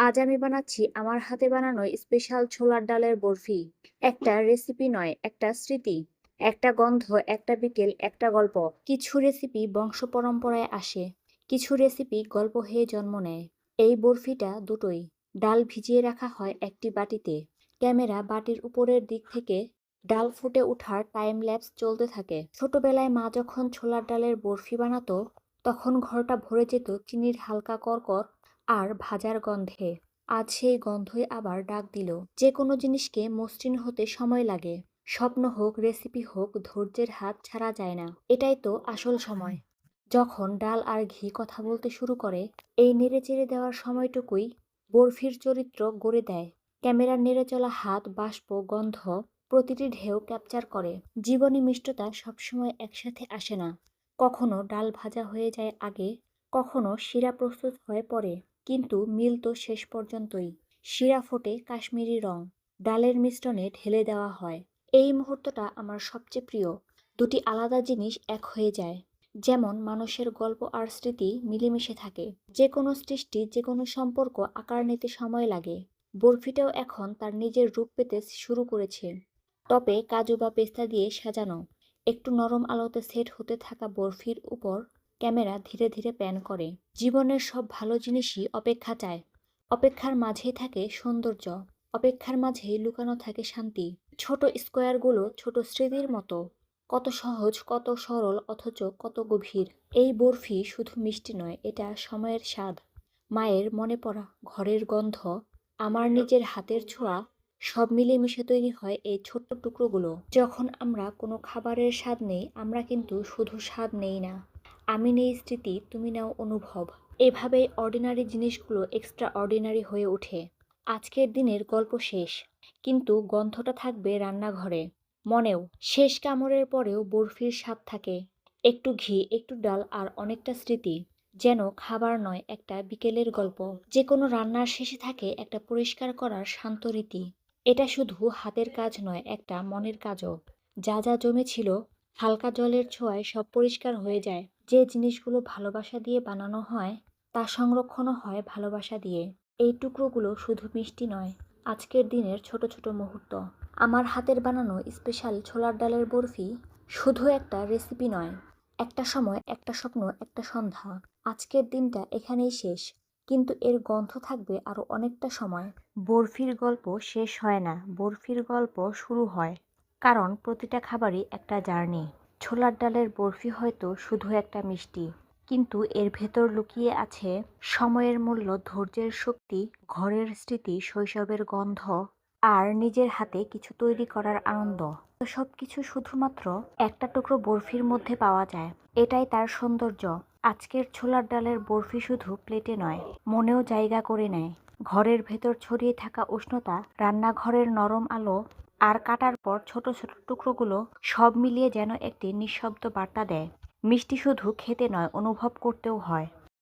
আজ আমি বানাচ্ছি আমার হাতে বানানো স্পেশাল ছোলার ডালের বরফি। একটা রেসিপি নয়, একটা স্মৃতি, একটা গন্ধ, একটা বিকেল, একটা গল্প। কিছু রেসিপি বংশ পরম্পরায় আসে, কিছু রেসিপি গল্প হয়ে জন্ম নেয়। এই বরফিটা দুটোই। ডাল ভিজিয়ে রাখা হয় একটি বাটিতে। ক্যামেরা বাটির উপরের দিক থেকে ডাল ফুটে ওঠার টাইম ল্যাপস চলতে থাকে। ছোটবেলায় মা যখন ছোলার ডালের বরফি বানাতো, তখন ঘরটা ভরে যেত চিনির হালকা কড়কড় আর ভাজার গন্ধে। আজ সেই গন্ধই আবার ডাক দিল। যে কোনো জিনিসকে মসৃণ হতে সময় লাগে। স্বপ্ন হোক, রেসিপি হোক, ধৈর্যের হাত ছাড়া যায় না। এটাই তো আসল সময়। যখন ডাল আর ঘি কথা বলতে শুরু করে, এই নেড়েচেড়ে দেওয়ার সময়টুকুই বরফির চরিত্র গড়ে দেয়। ক্যামেরার নেড়ে চলা হাত, বাষ্প, গন্ধ প্রতিটি ঢেউ ক্যাপচার করে। জীবনী মিষ্টতা সবসময় একসাথে আসে না। কখনো ডাল ভাজা হয়ে যায় আগে, কখনো শিরা প্রস্তুত হয়ে পড়ে, কিন্তু মিল তো শেষ পর্যন্তই। শিরা ফোটে কাশ্মীরি রং, ডালের মিশ্রণে ঢেলে দেওয়া হয়। এই মুহূর্তটা আমার সবচেয়ে প্রিয়। দুটি আলাদা জিনিস এক হয়ে যায়। যেমন মানুষের গল্প আর স্মৃতি মিলেমিশে থাকে। যে কোনো সৃষ্টি, যে কোনো সম্পর্ক আকার নিতে সময় লাগে। বরফিটাও এখন তার নিজের রূপ পেতে শুরু করেছে। টপে কাজু বা পেস্তা দিয়ে সাজানো। একটু নরম আলোতে সেট হতে থাকা বরফির উপর ক্যামেরা ধীরে ধীরে প্যান করে। জীবনের সব ভালো জিনিসই অপেক্ষা চায়। অপেক্ষার মাঝেই থাকে সৌন্দর্য, অপেক্ষার মাঝেই লুকানো থাকে শান্তি। ছোট স্কোয়ারগুলো ছোট স্মৃতির মতো, কত সহজ, কত সরল, অথচ কত গভীর। এই বরফি শুধু মিষ্টি নয়, এটা সময়ের স্বাদ। মায়ের মনে পড়া, ঘরের গন্ধ, আমার নিজের হাতের ছোঁয়া, সব মিলেমিশে তৈরি হয় এই ছোট্ট টুকরোগুলো। যখন আমরা কোনো খাবারের স্বাদ নেই, আমরা কিন্তু শুধু স্বাদ নেই না, আমি নেই স্মৃতি, তুমি নাও অনুভব। এভাবেই অর্ডিনারি জিনিসগুলো এক্সট্রা অর্ডিনারি হয়ে ওঠে। আজকের দিনের গল্প শেষ, কিন্তু গন্ধটা থাকবে রান্নাঘরে, মনেও। শেষ কামড়ের পরেও বরফির স্বাদ থাকে। একটু ঘি, একটু ডাল আর অনেকটা স্মৃতি। যেন খাবার নয়, একটা বিকেলের গল্প। যে কোনো রান্নার শেষে থাকে একটা পরিষ্কার করার শান্ত রীতি। এটা শুধু হাতের কাজ নয়, একটা মনের কাজও। যা যা জমেছিল, হালকা জলের ছোঁয়ায় সব পরিষ্কার হয়ে যায়। যে জিনিসগুলো ভালোবাসা দিয়ে বানানো হয়, তা সংরক্ষণও হয় ভালোবাসা দিয়ে। এই টুকরোগুলো শুধু মিষ্টি নয়, আজকের দিনের ছোট ছোট মুহূর্ত। আমার হাতের বানানো স্পেশাল ছোলার ডালের বরফি শুধু একটা রেসিপি নয়, একটা সময়, একটা স্বপ্ন, একটা সন্ধ্যা। আজকের দিনটা এখানেই শেষ, কিন্তু এর গন্ধ থাকবে আরো অনেকটা সময়। বরফির গল্প শেষ হয় না, বরফির গল্প শুরু হয়। কারণ প্রতিটা খাবারই একটা জার্নি। ছোলার ডালের বরফি হয়তো শুধু একটা মিষ্টি, কিন্তু এর ভেতর লুকিয়ে আছে সময়ের মূল্য, ধৈর্যের শক্তি, ঘরের স্মৃতি, শৈশবের গন্ধ আর নিজের হাতে কিছু তৈরি করার আনন্দ। তো সবকিছু শুধুমাত্র একটা টুকরো বরফির মধ্যে পাওয়া যায়। এটাই তার সৌন্দর্য। আজকের ছোলার ডালের বরফি শুধু প্লেটে নয়, মনেও জায়গা করে নেয়। ঘরের ভেতর ছড়িয়ে থাকা উষ্ণতা, রান্নাঘরের নরম আলো আর কাটার পর ছোট ছোট টুকরোগুলো সব মিলিয়ে যেন একটি নিঃশব্দ বার্তা দেয়। মিষ্টি শুধু খেতে নয়, অনুভব করতেও হয়।